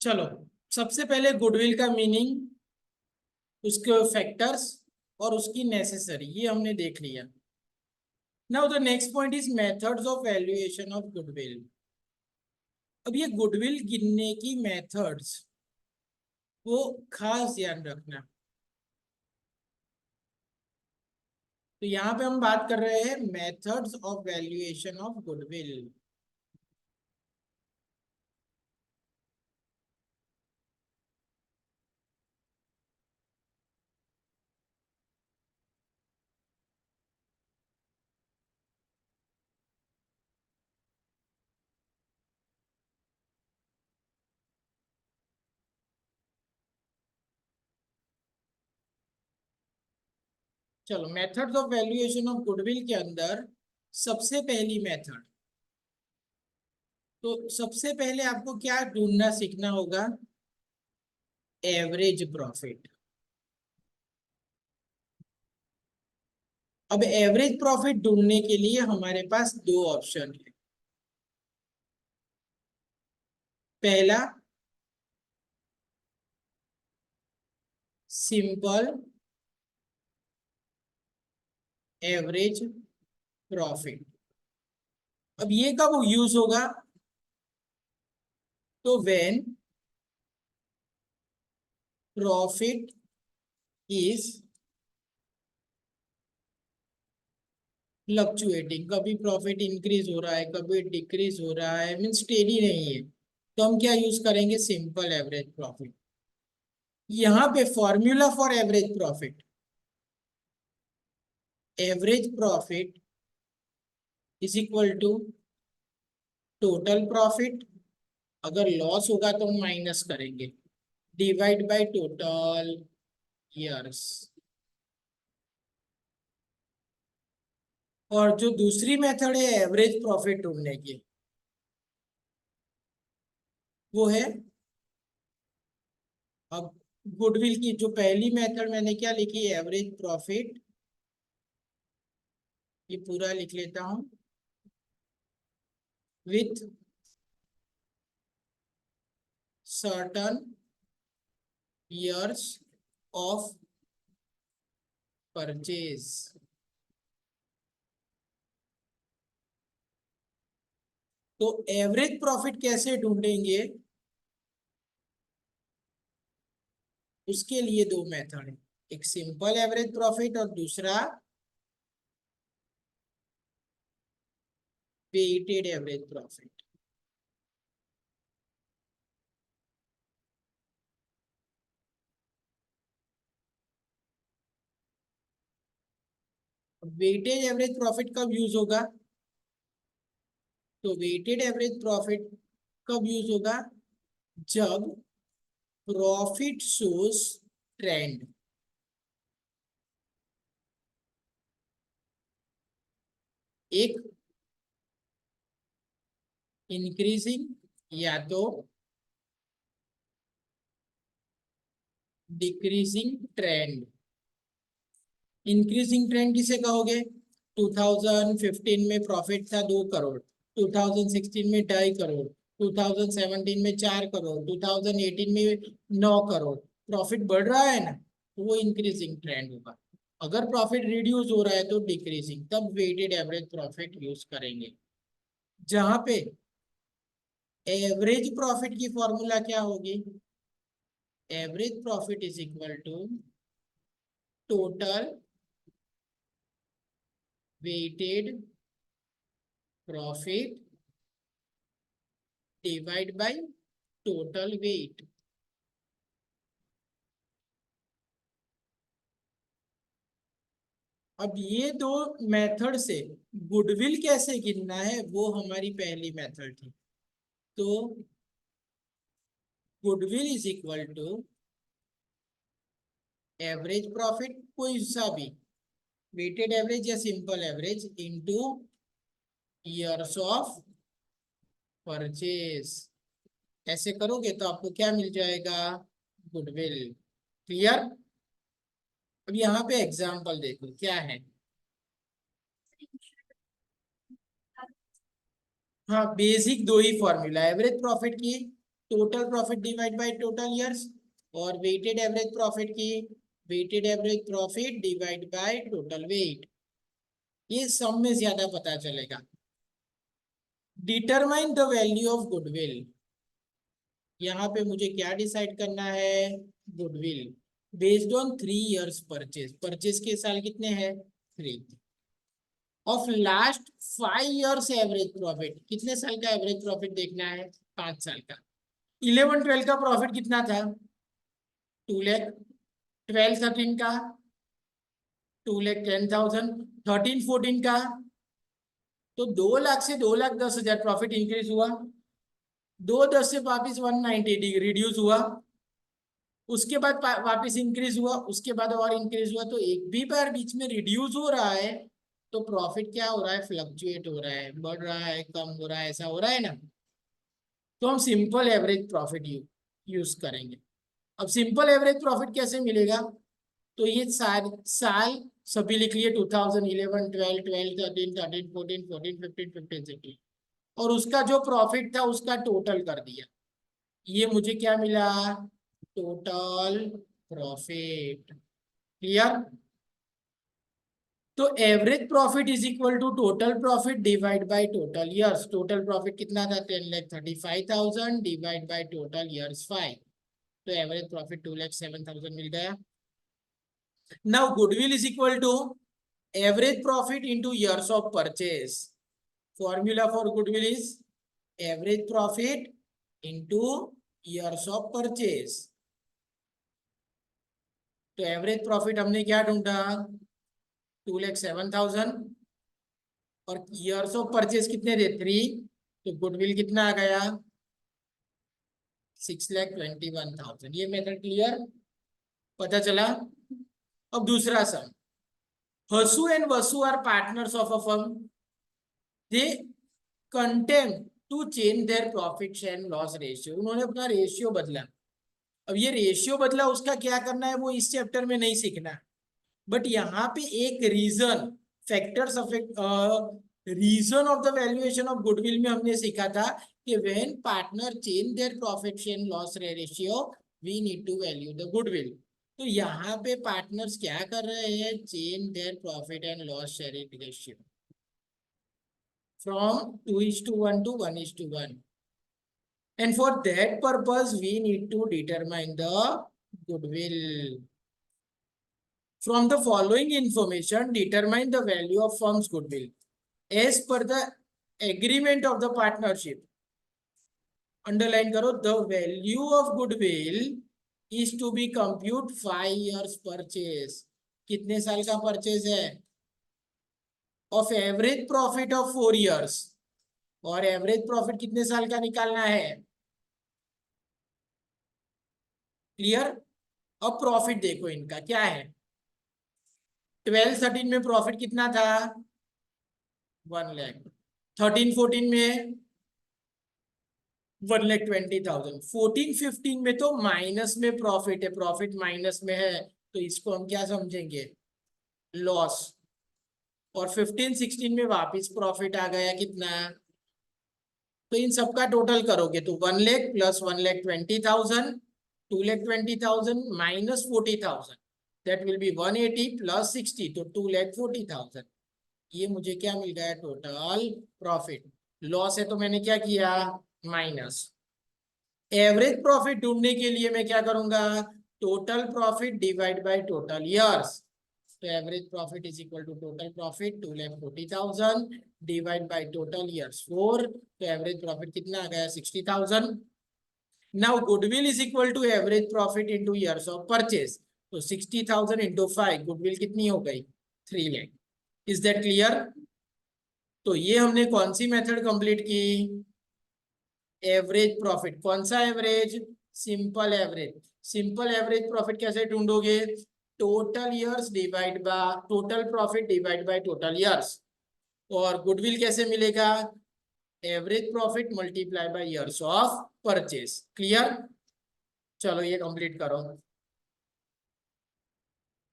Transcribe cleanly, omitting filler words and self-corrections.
चलो, सबसे पहले गुडविल का मीनिंग, उसके फैक्टर्स और उसकी नेसेसरी, ये हमने देख लिया। Now the next point is methods of valuation of goodwill. अब ये गुडविल गिनने की मेथड्स, वो खास ध्यान रखना। तो यहाँ पे हम बात कर रहे हैं methods of valuation of goodwill. चलो, methods of valuation of goodwill के अंदर सबसे पहली मेथड, तो सबसे पहले आपको क्या ढूंढना सीखना होगा? Average profit. अब एवरेज प्रॉफिट ढूंढने के लिए हमारे पास दो ऑप्शन है। पहला, सिंपल एवरेज प्रॉफिट। अब ये कब यूज होगा? तो व्हेन प्रॉफिट इज फ्लक्चुएटिंग, कभी प्रॉफिट इंक्रीज हो रहा है, कभी डिक्रीज हो रहा है, मीन स्टेडी नहीं है, तो हम क्या यूज करेंगे? Simple average profit. यहाँ पे formula for average profit, average profit is equal to total profit, अगर लॉस होगा तो हम माइनस करेंगे, डिवाइड बाय टोटल ईयर्स। और जो दूसरी मेथड है एवरेज प्रॉफिट ढूंढने की, वो है, अब गुडविल की जो पहली मेथड मैंने क्या लिखी, एवरेज प्रॉफिट, ये पूरा लिख लेता हूं, with certain years of purchase. तो एवरेज प्रॉफिट कैसे ढूंढेंगे, उसके लिए दो मेथड है, एक सिंपल एवरेज प्रॉफिट और दूसरा weighted average profit. Weighted average profit कब यूज होगा? तो वेटेड एवरेज प्रॉफिट कब यूज होगा? जब प्रॉफिट शोज ट्रेंड, एक इंक्रीजिंग या तो डिक्रीजिंग ट्रेंड। इंक्रीजिंग ट्रेंड किसे कहोगे? 2015 में प्रॉफिट था 2 करोड़, 2016 में 2.5 करोड़, 2017 में 4 करोड़, 2018 में 9 करोड़, प्रॉफिट बढ़ रहा है ना, तो वो इंक्रीजिंग ट्रेंड होगा। अगर प्रॉफिट रिड्यूस हो रहा है तो डिक्रीजिंग, तब वेटेड एवरेज प्रॉफिट यूज करेंगे। जहां पे एवरेज प्रॉफिट की फॉर्मूला क्या होगी? Average profit is equal to total weighted profit divide by total weight. अब ये दो मेथड से गुडविल कैसे गिनना है, वो हमारी पहली मेथड थी। तो goodwill is equal to average profit, कोई सा भी, वेटेड एवरेज या simple average, into years of purchase. ऐसे करोगे तो आपको क्या मिल जाएगा? गुडविल। क्लियर? अब यहाँ पे एग्जांपल देखो क्या है। हाँ, बेसिक दो ही फॉर्मूला, एवरेज प्रॉफिट की total profit divide by total years, और वेटेड एवरेज प्रॉफिट की weighted average profit divide by total weight, ये सब में ज्यादा पता चलेगा। Determine the value of goodwill, यहाँ पे मुझे क्या डिसाइड करना है, goodwill based on 3 years purchase, purchase के साल कितने हैं 3, of last 5 years average profit, कितने साल का एवरेज प्रॉफिट देखना है 5 साल का। 11-12 का प्रॉफिट कितना था 2 लाख, 12-13 का 2,10,000, 13-14 का तो 2 लाख से 2,10,000 प्रॉफिट इंक्रीज हुआ, 2,10 से वापिस 190 रिड्यूस हुआ, उसके बाद वापस इंक्रीज हुआ, उसके बाद और इंक्रीज हुआ, तो एक भी बार बीच में रिड्यूस हो रहा है तो प्रॉफिट क्या हो रहा है, फ्लक्चुएट हो रहा है, बढ़ रहा है, कम हो रहा है, ऐसा हो रहा है ना। तो हम सिंपल एवरेज प्रॉफिट यूज करेंगे। अब सिंपल एवरेज प्रॉफिट कैसे मिलेगा, तो ये साल सभी लिख लिए 2011, 12, 12, 13, 13, 14, 14, 15, 15, 16, और उसका जो प्रॉफिट था उसका टोटल कर दिया, ये मुझे क्या मिला, टोटल प्रॉफिट। क्लियर। तो average profit is equal to total profit divide by total years. Total profit कितना था 10,35,000 डिवाइड बाय टोटल ईयर्स 5, तो एवरेज प्रॉफिट 2,07,000 मिल गया। Now goodwill is equal to average profit into years of purchase. Formula for goodwill is average profit into years of purchase. तो average profit हमने क्या ढूंढा 2,07,000, और ईयर्स ऑफ परचेज कितने थे 3, तो गुडविल कितना आ गया 6,21,000। ये मेथड क्लियर, पता चला। अब दूसरा sum, Hasu and Vasu are partners of a firm, they contempt to change their profit and loss ratio. उन्होंने अपना रेशियो बदला, अब ये रेशियो बदला, उसका क्या करना है वो इस चैप्टर में नहीं सीखना, बट यहाँ पे एक reason factors affect reason of the valuation of goodwill में हमने सीखा था कि when partner change their profit and loss ratio we need to value the goodwill. तो यहाँ पे पार्टनर्स क्या कर रहे हैं, change their profit and loss sharing ratio from 2:1 to 1:1, and for that purpose we need to determine the goodwill. From the following information, determine the value of firm's goodwill as per the agreement of the partnership. Underline करो, the value of goodwill is to be compute 5 years purchase. कितने साल का purchase है, of average profit of 4 years, और average profit कितने साल का निकालना है। क्लियर। अब प्रॉफिट देखो इनका क्या है, 12-13 में प्रॉफिट कितना था 1 लाख, 13-14 में 1,20,000, 14-15 में तो माइनस में प्रॉफिट है, प्रॉफिट माइनस में है, तो इसको हम क्या समझेंगे लॉस, और 15-16 में वापस प्रॉफिट आ गया कितना, तो इन सबका टोटल करोगे तो 1 lakh plus 1,20,000, 2,20,000 minus 40,000, that will be 180 plus 60, तो 2,40,000। ये मुझे क्या मिल गया टोटल प्रॉफिट। लॉस है तो मैंने क्या किया माइनस। एवरेज प्रॉफिट ढूंढने के लिए मैं क्या करूंगा, total profit divide by total years. तो average profit is equal to total profit 2,40,000 divide by total years 4, तो एवरेज प्रॉफिट कितना आ गया 60,000। Now goodwill is equal to average profit into years of purchase, तो 60,000 इंटू 5, गुडविल कितनी हो गई 3 lakh. Is that clear. तो ये हमने कौन सी मेथड कंप्लीट की, एवरेज प्रॉफिट। कौन सा average, simple average. Simple average profit कैसे ढूंढोगे, total years divide by total profit divide by total years. और गुडविल कैसे मिलेगा, average profit multiply by years of purchase. Clear. चलो ये कंप्लीट करो।